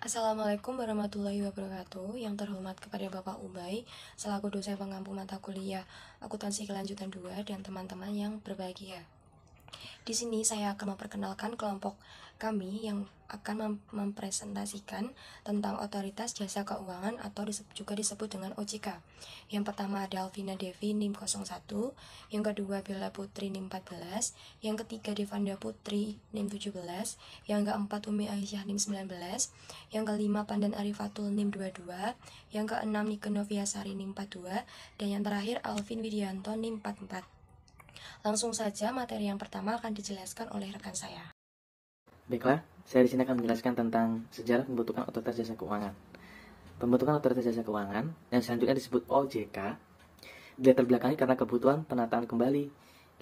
Assalamualaikum warahmatullahi wabarakatuh. Yang terhormat kepada Bapak Ubay selaku dosen pengampu mata kuliah akuntansi kelanjutan 2 dan teman-teman yang berbahagia. Di sini saya akan memperkenalkan kelompok kami yang akan mempresentasikan tentang otoritas jasa keuangan atau juga disebut dengan OJK. Yang pertama ada Alvina Devi NIM 01, yang kedua Bella Putri NIM 14, yang ketiga Devanda Putri NIM 17, yang keempat Umi Aisyah NIM 19, yang kelima Pandan Arifatul NIM 22, yang keenam Nike Noviasari NIM 42, dan yang terakhir Alvin Widianto NIM 44. Langsung saja materi yang pertama akan dijelaskan oleh rekan saya. Baiklah, saya di sini akan menjelaskan tentang sejarah pembentukan otoritas jasa keuangan. Pembentukan otoritas jasa keuangan yang selanjutnya disebut OJK dilatar belakangi karena kebutuhan penataan kembali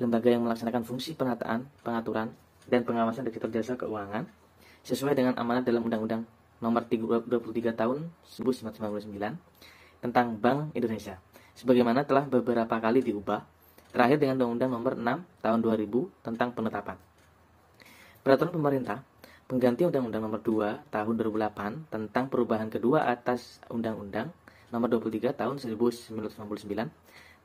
lembaga yang melaksanakan fungsi penataan, pengaturan, dan pengawasan dari sektor jasa keuangan sesuai dengan amanat dalam Undang-Undang Nomor 23 Tahun 1999 tentang Bank Indonesia, sebagaimana telah beberapa kali diubah, terakhir dengan Undang-Undang Nomor 6 Tahun 2000 tentang penetapan. Peraturan pemerintah pengganti Undang-Undang Nomor 2 Tahun 2008 tentang perubahan kedua atas Undang-Undang Nomor 23 Tahun 1999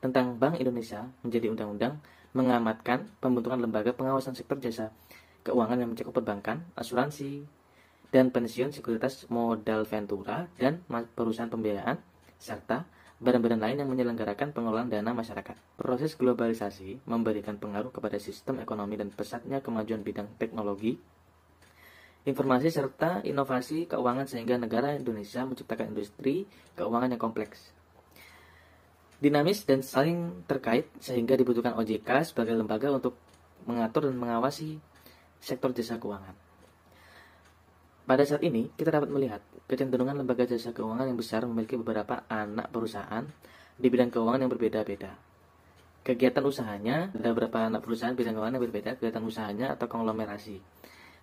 tentang Bank Indonesia menjadi undang-undang mengamatkan pembentukan lembaga pengawasan sektor jasa keuangan yang mencakup perbankan, asuransi, dan pensiun, sekuritas modal ventura, dan perusahaan pembiayaan, serta badan-badan lain yang menyelenggarakan pengelolaan dana masyarakat. Proses globalisasi memberikan pengaruh kepada sistem ekonomi dan pesatnya kemajuan bidang teknologi, informasi, serta inovasi keuangan sehingga negara Indonesia menciptakan industri keuangan yang kompleks, dinamis, dan saling terkait sehingga dibutuhkan OJK sebagai lembaga untuk mengatur dan mengawasi sektor jasa keuangan. Pada saat ini, kita dapat melihat kecenderungan lembaga jasa keuangan yang besar memiliki beberapa anak perusahaan di bidang keuangan yang berbeda-beda. Kegiatan usahanya, ada beberapa anak perusahaan bidang keuangan yang berbeda, kegiatan usahanya atau konglomerasi.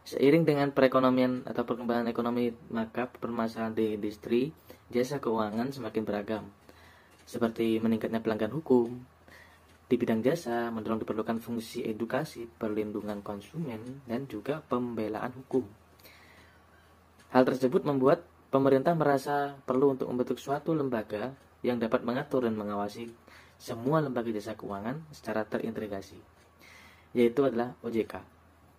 Seiring dengan perekonomian atau perkembangan ekonomi, maka permasalahan di industri jasa keuangan semakin beragam, seperti meningkatnya pelanggan hukum di bidang jasa, mendorong diperlukan fungsi edukasi, perlindungan konsumen, dan juga pembelaan hukum. Hal tersebut membuat pemerintah merasa perlu untuk membentuk suatu lembaga yang dapat mengatur dan mengawasi semua lembaga jasa keuangan secara terintegrasi, yaitu adalah OJK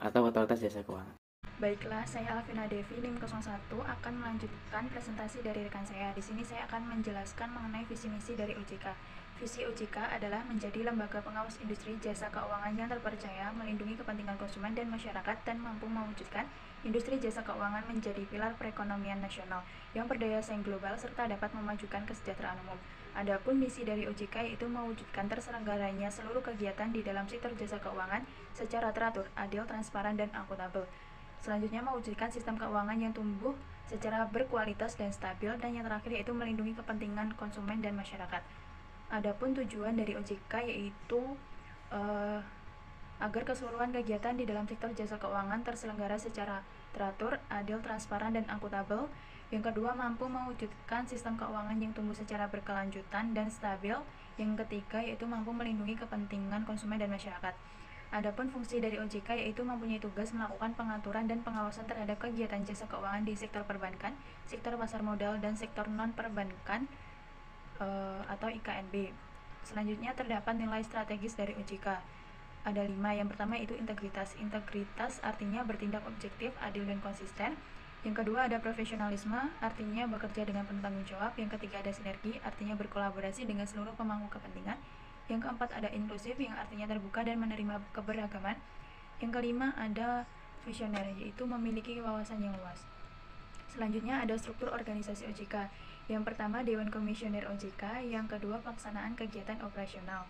atau Otoritas Jasa Keuangan. Baiklah, saya Alvina Devi NIM 01 akan melanjutkan presentasi dari rekan saya. Di sini saya akan menjelaskan mengenai visi misi dari OJK. Visi OJK adalah menjadi lembaga pengawas industri jasa keuangan yang terpercaya, melindungi kepentingan konsumen dan masyarakat, dan mampu mewujudkan industri jasa keuangan menjadi pilar perekonomian nasional yang berdaya saing global serta dapat memajukan kesejahteraan umum. Adapun misi dari OJK yaitu mewujudkan terselenggaranya seluruh kegiatan di dalam sektor jasa keuangan secara teratur, adil, transparan, dan akuntabel. Selanjutnya, mewujudkan sistem keuangan yang tumbuh secara berkualitas dan stabil, dan yang terakhir yaitu melindungi kepentingan konsumen dan masyarakat. Adapun tujuan dari OJK yaitu agar keseluruhan kegiatan di dalam sektor jasa keuangan terselenggara secara teratur, adil, transparan, dan akuntabel. Yang kedua, mampu mewujudkan sistem keuangan yang tumbuh secara berkelanjutan dan stabil. Yang ketiga, yaitu mampu melindungi kepentingan konsumen dan masyarakat. Adapun fungsi dari OJK yaitu mempunyai tugas melakukan pengaturan dan pengawasan terhadap kegiatan jasa keuangan di sektor perbankan, sektor pasar modal, dan sektor non-perbankan atau IKNB. Selanjutnya, terdapat nilai strategis dari OJK. Ada 5. Yang pertama itu integritas. Integritas artinya bertindak objektif, adil, dan konsisten. Yang kedua ada profesionalisme, artinya bekerja dengan penuh tanggung jawab. Yang ketiga ada sinergi, artinya berkolaborasi dengan seluruh pemangku kepentingan. Yang keempat ada inklusif, yang artinya terbuka dan menerima keberagaman. Yang kelima ada visioner, yaitu memiliki wawasan yang luas. Selanjutnya ada struktur organisasi OJK. Yang pertama Dewan Komisioner OJK, yang kedua pelaksanaan kegiatan operasional.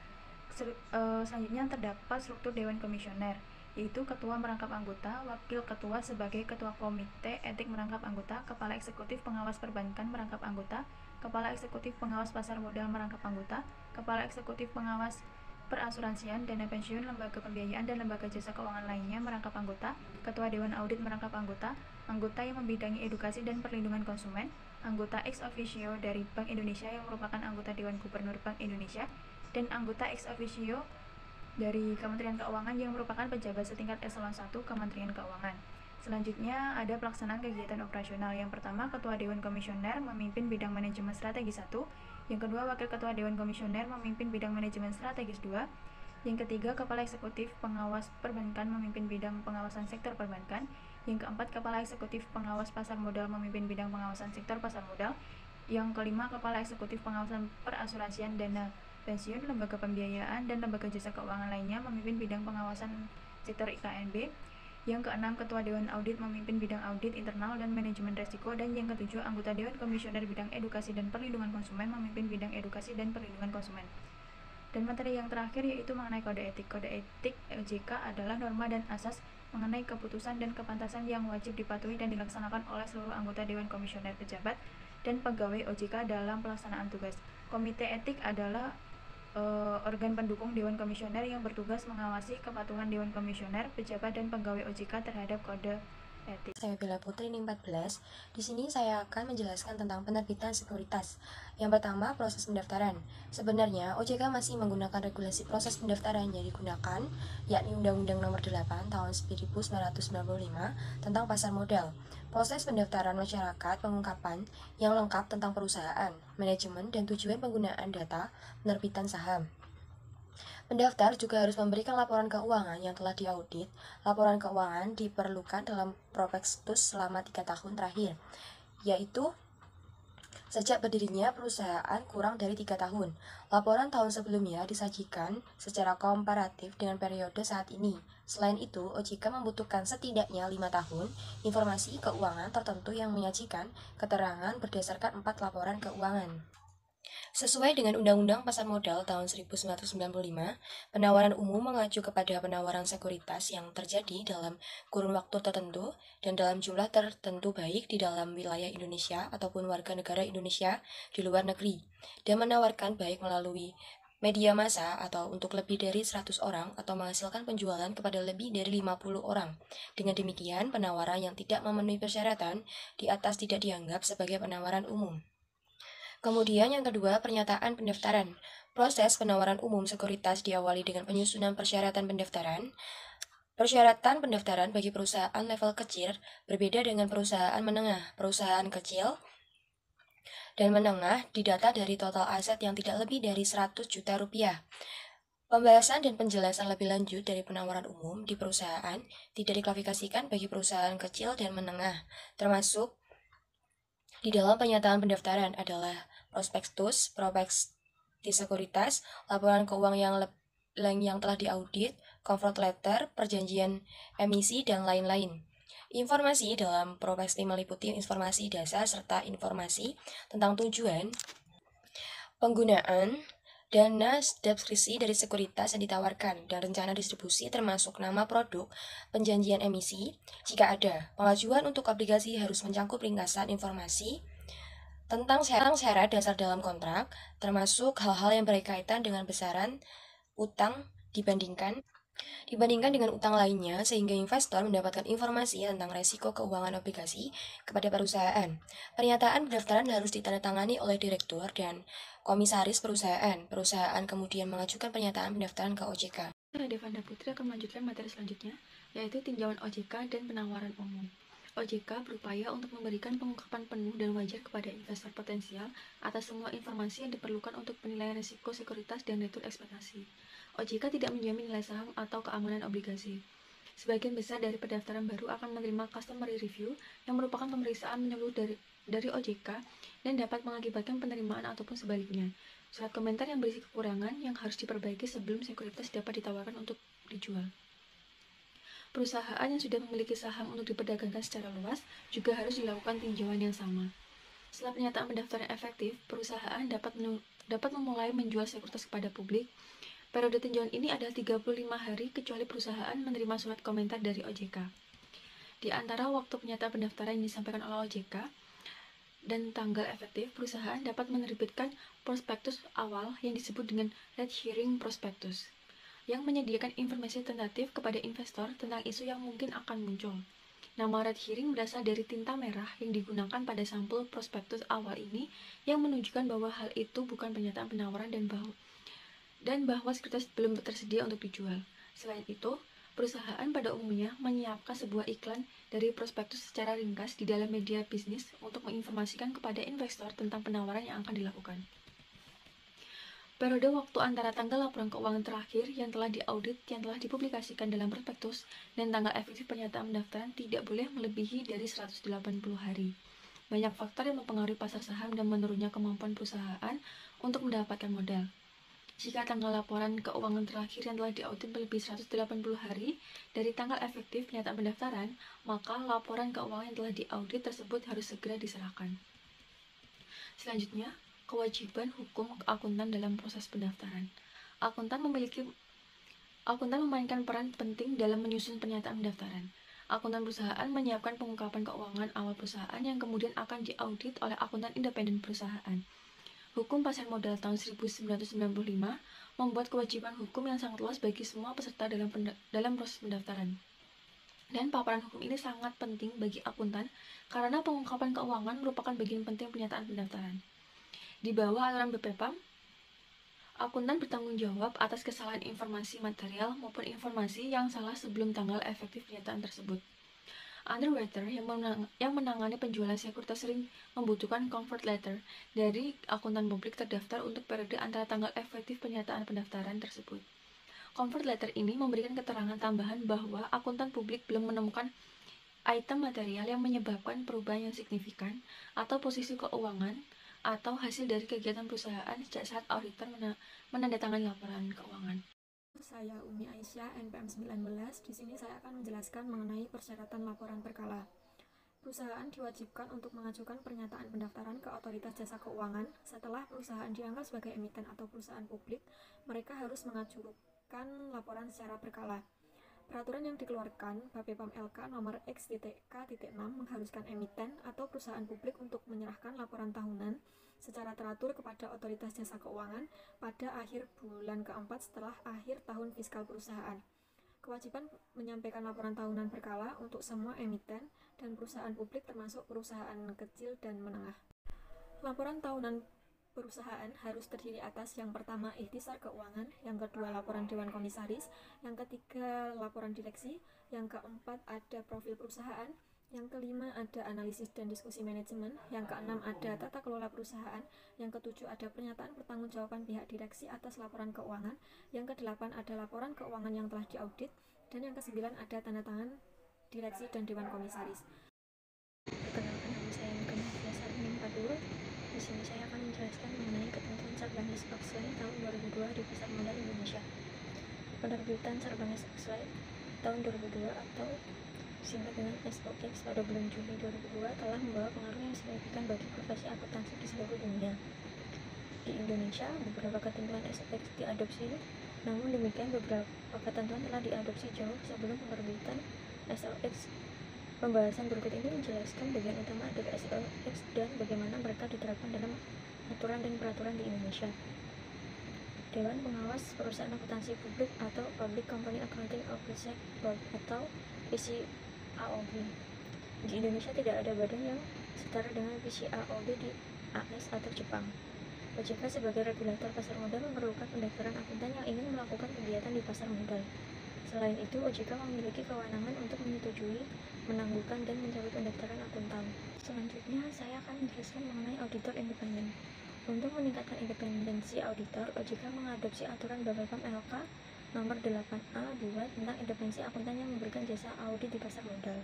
Selanjutnya terdapat struktur Dewan Komisioner, yaitu ketua merangkap anggota, wakil ketua sebagai ketua komite etik merangkap anggota, kepala eksekutif pengawas perbankan merangkap anggota, kepala eksekutif pengawas pasar modal merangkap anggota, kepala eksekutif pengawas perasuransian, dana pensiun, lembaga pembiayaan, dan lembaga jasa keuangan lainnya merangkap anggota, ketua dewan audit merangkap anggota, anggota yang membidangi edukasi dan perlindungan konsumen, anggota ex officio dari Bank Indonesia yang merupakan anggota Dewan Gubernur Bank Indonesia, dan anggota ex officio dari Kementerian Keuangan yang merupakan pejabat setingkat eselon 1 Kementerian Keuangan. Selanjutnya ada pelaksanaan kegiatan operasional. Yang pertama, Ketua Dewan Komisioner memimpin bidang manajemen strategis 1. Yang kedua, Wakil Ketua Dewan Komisioner memimpin bidang manajemen strategis 2. Yang ketiga, Kepala Eksekutif Pengawas Perbankan memimpin bidang pengawasan sektor perbankan. Yang keempat, Kepala Eksekutif Pengawas Pasar Modal memimpin bidang pengawasan sektor pasar modal. Yang kelima, Kepala Eksekutif Pengawasan Perasuransian Dana Pensiun, Lembaga Pembiayaan, dan Lembaga Jasa Keuangan lainnya memimpin bidang pengawasan sektor IKNB. Yang keenam, Ketua Dewan Audit memimpin bidang audit internal dan manajemen resiko. Dan yang ketujuh, anggota Dewan Komisioner bidang edukasi dan perlindungan konsumen memimpin bidang edukasi dan perlindungan konsumen. Dan materi yang terakhir yaitu mengenai kode etik. Kode etik OJK adalah norma dan asas mengenai keputusan dan kepantasan yang wajib dipatuhi dan dilaksanakan oleh seluruh anggota Dewan Komisioner, pejabat, dan pegawai OJK dalam pelaksanaan tugas. Komite etik adalah organ pendukung Dewan Komisioner yang bertugas mengawasi kepatuhan Dewan Komisioner, pejabat, dan pegawai OJK terhadap kode etik. Saya Bella Putri NIM 14. Di sini saya akan menjelaskan tentang penerbitan sekuritas. Yang pertama, proses pendaftaran. Sebenarnya OJK masih menggunakan regulasi proses pendaftaran yang digunakan, yakni Undang-Undang Nomor 8 Tahun 1995 tentang pasar modal. Proses pendaftaran masyarakat pengungkapan yang lengkap tentang perusahaan, manajemen, dan tujuan penggunaan data penerbitan saham. Pendaftar juga harus memberikan laporan keuangan yang telah diaudit. Laporan keuangan diperlukan dalam prospektus selama 3 tahun terakhir, yaitu sejak berdirinya perusahaan kurang dari 3 tahun. Laporan tahun sebelumnya disajikan secara komparatif dengan periode saat ini. Selain itu, OJK membutuhkan setidaknya 5 tahun informasi keuangan tertentu yang menyajikan keterangan berdasarkan 4 laporan keuangan. Sesuai dengan Undang-Undang Pasar Modal tahun 1995, penawaran umum mengacu kepada penawaran sekuritas yang terjadi dalam kurun waktu tertentu dan dalam jumlah tertentu baik di dalam wilayah Indonesia ataupun warga negara Indonesia di luar negeri, dan menawarkan baik melalui media massa atau untuk lebih dari 100 orang atau menghasilkan penjualan kepada lebih dari 50 orang. Dengan demikian, penawaran yang tidak memenuhi persyaratan di atas tidak dianggap sebagai penawaran umum. Kemudian yang kedua, pernyataan pendaftaran. Proses penawaran umum sekuritas diawali dengan penyusunan persyaratan pendaftaran. Persyaratan pendaftaran bagi perusahaan level kecil berbeda dengan perusahaan menengah. Perusahaan kecil dan menengah didata dari total aset yang tidak lebih dari 100 juta rupiah. Pembahasan dan penjelasan lebih lanjut dari penawaran umum di perusahaan tidak diklasifikasikan bagi perusahaan kecil dan menengah, termasuk di dalam pernyataan pendaftaran adalah prospektus, prospekti sekuritas, laporan keuangan yang telah diaudit, comfort letter, perjanjian emisi, dan lain-lain. Informasi dalam prospekti meliputi informasi dasar serta informasi tentang tujuan, penggunaan, dana deskripsi dari sekuritas yang ditawarkan, dan rencana distribusi termasuk nama produk, perjanjian emisi. Jika ada, pengajuan untuk obligasi harus mencakup ringkasan informasi tentang syarat dasar dalam kontrak, termasuk hal-hal yang berkaitan dengan besaran utang dibandingkan dengan utang lainnya, sehingga investor mendapatkan informasi tentang resiko keuangan obligasi kepada perusahaan. Pernyataan pendaftaran harus ditandatangani oleh direktur dan komisaris perusahaan. Perusahaan kemudian mengajukan pernyataan pendaftaran ke OJK. Saya Devanda Putri akan melanjutkan materi selanjutnya, yaitu tinjauan OJK dan penawaran umum. OJK berupaya untuk memberikan pengungkapan penuh dan wajar kepada investor potensial atas semua informasi yang diperlukan untuk penilaian risiko sekuritas dan return ekspektasi. OJK tidak menjamin nilai saham atau keamanan obligasi. Sebagian besar dari pendaftaran baru akan menerima customary review yang merupakan pemeriksaan menyeluruh dari OJK dan dapat mengakibatkan penerimaan ataupun sebaliknya. Surat komentar yang berisi kekurangan yang harus diperbaiki sebelum sekuritas dapat ditawarkan untuk dijual. Perusahaan yang sudah memiliki saham untuk diperdagangkan secara luas juga harus dilakukan tinjauan yang sama. Setelah pernyataan pendaftaran efektif, perusahaan dapat memulai menjual sekuritas kepada publik. Periode tinjauan ini adalah 35 hari kecuali perusahaan menerima surat komentar dari OJK. Di antara waktu pernyataan pendaftaran yang disampaikan oleh OJK dan tanggal efektif, perusahaan dapat menerbitkan prospektus awal yang disebut dengan red herring prospektus, yang menyediakan informasi tentatif kepada investor tentang isu yang mungkin akan muncul. Nama red herring berasal dari tinta merah yang digunakan pada sampul prospektus awal ini yang menunjukkan bahwa hal itu bukan pernyataan penawaran dan bahwa sekuritas belum tersedia untuk dijual. Selain itu, Perusahaan pada umumnya menyiapkan sebuah iklan dari prospektus secara ringkas di dalam media bisnis untuk menginformasikan kepada investor tentang penawaran yang akan dilakukan. Periode waktu antara tanggal laporan keuangan terakhir yang telah diaudit yang telah dipublikasikan dalam prospektus dan tanggal efektif pernyataan pendaftaran tidak boleh melebihi dari 180 hari. Banyak faktor yang mempengaruhi pasar saham dan menurunnya kemampuan perusahaan untuk mendapatkan modal. Jika tanggal laporan keuangan terakhir yang telah diaudit melebihi 180 hari dari tanggal efektif pernyataan pendaftaran, maka laporan keuangan yang telah diaudit tersebut harus segera diserahkan. Selanjutnya, kewajiban hukum akuntan dalam proses pendaftaran. Akuntan memainkan peran penting dalam menyusun pernyataan pendaftaran. Akuntan perusahaan menyiapkan pengungkapan keuangan awal perusahaan yang kemudian akan diaudit oleh akuntan independen perusahaan. Hukum pasar modal tahun 1995 membuat kewajiban hukum yang sangat luas bagi semua peserta dalam proses pendaftaran. Dan paparan hukum ini sangat penting bagi akuntan karena pengungkapan keuangan merupakan bagian penting pernyataan pendaftaran. Di bawah aturan BPPAM, akuntan bertanggung jawab atas kesalahan informasi material maupun informasi yang salah sebelum tanggal efektif pernyataan tersebut. Underwriter yang menangani penjualan sekuritas sering membutuhkan comfort letter dari akuntan publik terdaftar untuk periode antara tanggal efektif pernyataan pendaftaran tersebut. Comfort letter ini memberikan keterangan tambahan bahwa akuntan publik belum menemukan item material yang menyebabkan perubahan yang signifikan atau posisi keuangan atau hasil dari kegiatan perusahaan sejak saat auditor menandatangani laporan keuangan. Saya Umi Aisyah, NPM 19. Di sini saya akan menjelaskan mengenai persyaratan laporan berkala. Perusahaan diwajibkan untuk mengajukan pernyataan pendaftaran ke Otoritas Jasa Keuangan. Setelah perusahaan dianggap sebagai emiten atau perusahaan publik, mereka harus mengajukan laporan secara berkala. Peraturan yang dikeluarkan BAPEPAM LK nomor X.K.6 mengharuskan emiten atau perusahaan publik untuk menyerahkan laporan tahunan secara teratur kepada Otoritas Jasa Keuangan pada akhir bulan keempat setelah akhir tahun fiskal perusahaan. Kewajiban menyampaikan laporan tahunan berkala untuk semua emiten dan perusahaan publik termasuk perusahaan kecil dan menengah. Laporan tahunan perusahaan harus terdiri atas yang pertama ikhtisar keuangan, yang kedua laporan dewan komisaris, yang ketiga laporan direksi, yang keempat ada profil perusahaan, yang kelima ada analisis dan diskusi manajemen, yang keenam ada tata kelola perusahaan, yang ketujuh ada pernyataan pertanggungjawaban pihak direksi atas laporan keuangan, yang kedelapan ada laporan keuangan yang telah diaudit, dan yang kesembilan ada tanda tangan direksi dan dewan komisaris. Perkenalkan, nama saya Nurul Sarmin Padur. Di sini saya akan menjelaskan mengenai ketentuan Sarbanes Oxley tahun 2002 di pasar modal Indonesia. Penerbitan Sarbanes Oxley tahun 2002 atau singkat dengan SOX pada bulan Juli 2002 telah membawa pengaruh yang signifikan bagi profesi akuntansi di seluruh dunia. Di Indonesia, beberapa ketentuan SOX diadopsi, namun demikian beberapa ketentuan telah diadopsi jauh sebelum penerbitan SOX. Pembahasan berikut ini menjelaskan bagian utama dari SOX dan bagaimana mereka diterapkan dalam aturan dan peraturan di Indonesia. Dewan Pengawas Perusahaan Akuntansi Publik atau Public Company Accounting Oversight Board atau PCAOB. Di Indonesia tidak ada badan yang setara dengan PCAOB di AS atau Jepang. OJK sebagai regulator pasar modal memerlukan pendaftaran akuntan yang ingin melakukan kegiatan di pasar modal. Selain itu, OJK memiliki kewenangan untuk menyetujui, menangguhkan, dan mencabut pendaftaran akuntan. Selanjutnya, saya akan menjelaskan mengenai auditor independen. Untuk meningkatkan independensi auditor, OJK mengadopsi aturan BAPEPAM LK nomor 8A2 tentang independensi akuntan yang memberikan jasa audit di pasar modal.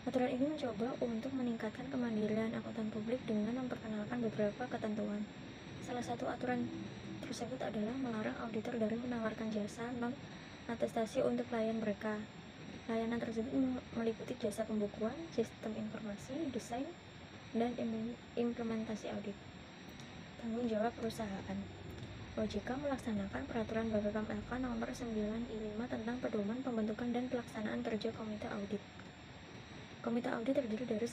Aturan ini mencoba untuk meningkatkan kemandirian akuntan publik dengan memperkenalkan beberapa ketentuan. Salah satu aturan tersebut adalah melarang auditor dari menawarkan jasa non-atestasi untuk klien mereka. Layanan tersebut meliputi jasa pembukuan, sistem informasi, desain, dan implementasi audit. Tanggung jawab perusahaan. OJK melaksanakan peraturan BAPEPAM LK nomor 95 tentang pedoman pembentukan dan pelaksanaan kerja komite audit. Komite audit terdiri dari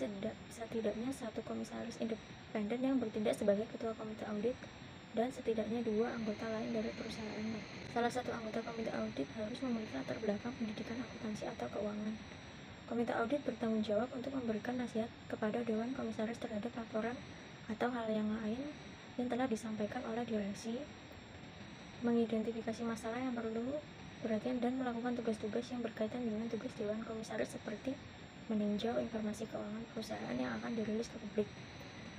setidaknya satu komisaris independen yang bertindak sebagai ketua komite audit dan setidaknya 2 anggota lain dari perusahaan. Salah satu anggota komite audit harus memiliki latar belakang pendidikan akuntansi atau keuangan. Komite audit bertanggung jawab untuk memberikan nasihat kepada dewan komisaris terhadap laporan atau hal yang lain yang telah disampaikan oleh direksi, mengidentifikasi masalah yang perlu perhatian dan melakukan tugas-tugas yang berkaitan dengan tugas Dewan Komisaris seperti meninjau informasi keuangan perusahaan yang akan dirilis ke publik,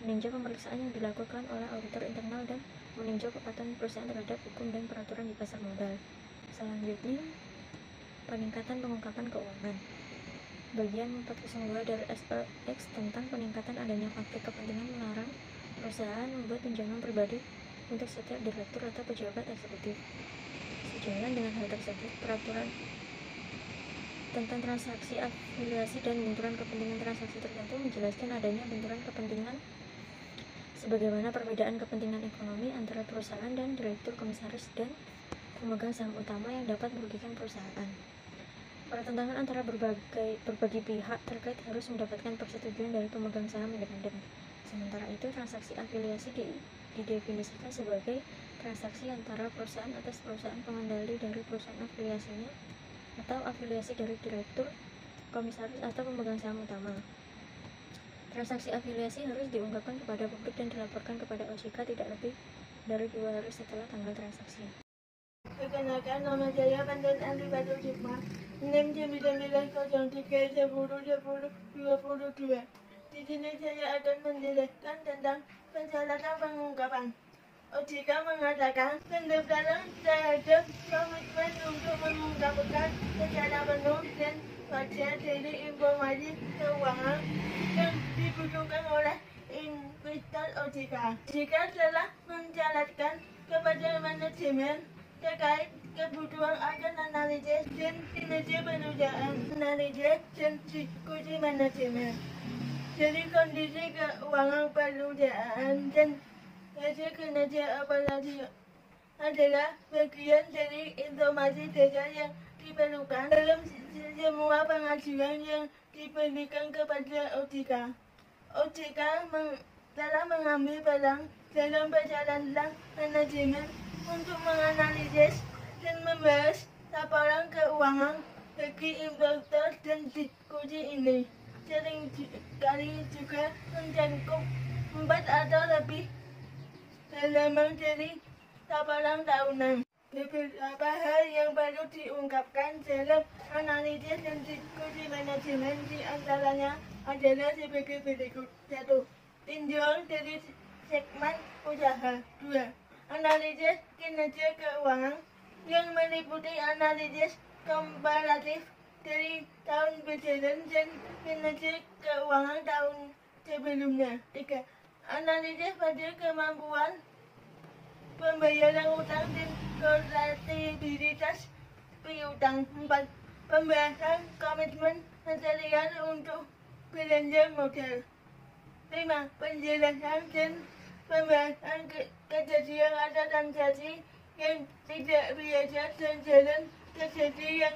meninjau pemeriksaan yang dilakukan oleh auditor internal, dan meninjau kepatuhan perusahaan terhadap hukum dan peraturan di pasar modal. Selanjutnya, peningkatan pengungkapan keuangan. Bagian 402 dari SRX tentang peningkatan adanya konflik kepentingan melarang perusahaan membuat pinjaman pribadi untuk setiap direktur atau pejabat eksekutif. Sejalan dengan hal tersebut, peraturan tentang transaksi afiliasi dan benturan kepentingan transaksi tertentu menjelaskan adanya benturan kepentingan sebagaimana perbedaan kepentingan ekonomi antara perusahaan dan direktur komisaris dan pemegang saham utama yang dapat merugikan perusahaan. Pertentangan antara berbagai pihak terkait harus mendapatkan persetujuan dari pemegang saham independen. Sementara itu, transaksi afiliasi didefinisikan sebagai transaksi antara perusahaan atas perusahaan pengendali dari perusahaan afiliasinya atau afiliasi dari direktur, komisaris, atau pemegang saham utama. Transaksi afiliasi harus diungkapkan kepada publik dan dilaporkan kepada OJK tidak lebih dari 2 hari setelah tanggal transaksi. Perkenalkan, nama saya Pandan Andi Batu Sukma, NIM 1910101022. Di sini saya akan menjelaskan tentang persyaratan pengungkapan. OJK mengatakan pendaftaran terhadap komitmen untuk mengungkapkan secara penuh dan wajar dari informasi keuangan yang dibutuhkan oleh investor OJK. OJK telah mencatatkan kepada manajemen terkait kebutuhan akan analisis dan kinerja perusahaan, analisis dan diskusi manajemen dari kondisi keuangan perusahaan dan hasil kinerja operasi adalah bagian dari informasi dasar yang diperlukan dalam semua pengajuan yang diberikan kepada OJK. OJK telah mengambil peran dalam persyaratan manajemen untuk menganalisis dan membahas laporan keuangan bagi investor, dan diskusi ini sering kali juga mencakup 4 atau lebih halaman dari laporan tahunan. Beberapa hal yang perlu diungkapkan dalam analisis dan diskusi manajemen di antaranya adalah sebagai berikut. 1. Tinjauan dari segmen usaha. 2. Analisis kinerja keuangan yang meliputi analisis komparatif dari tahun berjalan dan kinerja keuangan tahun sebelumnya. 3. Analisis pada kemampuan pembayaran utang dan kolektibilitas piutang. 4. Pembahasan komitmen material untuk belanja modal. 5. Penjelasan dan pembahasan kejadian atau transaksi yang tidak biasa dan jalan terjadi yang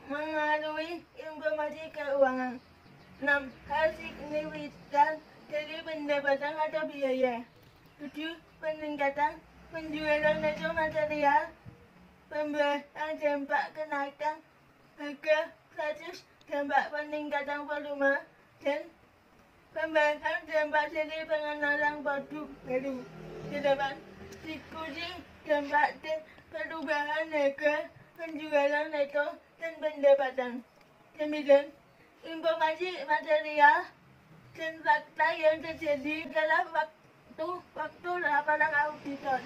mengaruhi informasi keuangan. 6. Hal signifikan dari pendapatan atau biaya. 7. Peningkatan penjualan neto material. Pembahasan dampak kenaikan harga status, dampak peningkatan volume, dan pembahasan dampak dari pengenalan produk baru. 8. Diskusi dampak dan perubahan harga penjualan neto dan pendapatan. 9. Informasi material dan fakta yang terjadi dalam waktu laporan auditor.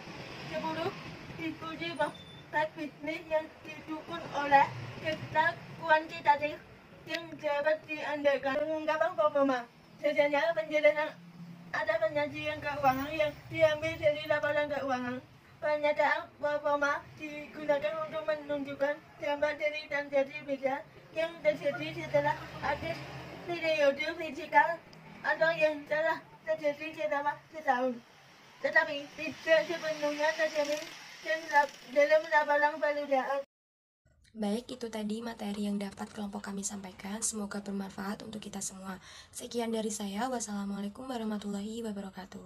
10. Diskusi praktek bisnis yang didukung oleh data kuantitatif yang dapat diandalkan. Pengungkapan performa. Sebenarnya penjelasan ada penyajian keuangan yang diambil dari laporan keuangan. Pernyataan performa digunakan untuk menunjukkan dampak dari transaksi besar yang terjadi setelah akhir periode fiskal atau yang telah terjadi selama setahun, tetapi tidak sepenuhnya terjamin dalam laporan perusahaan. Baik, itu tadi materi yang dapat kelompok kami sampaikan. Semoga bermanfaat untuk kita semua. Sekian dari saya. Wassalamualaikum warahmatullahi wabarakatuh.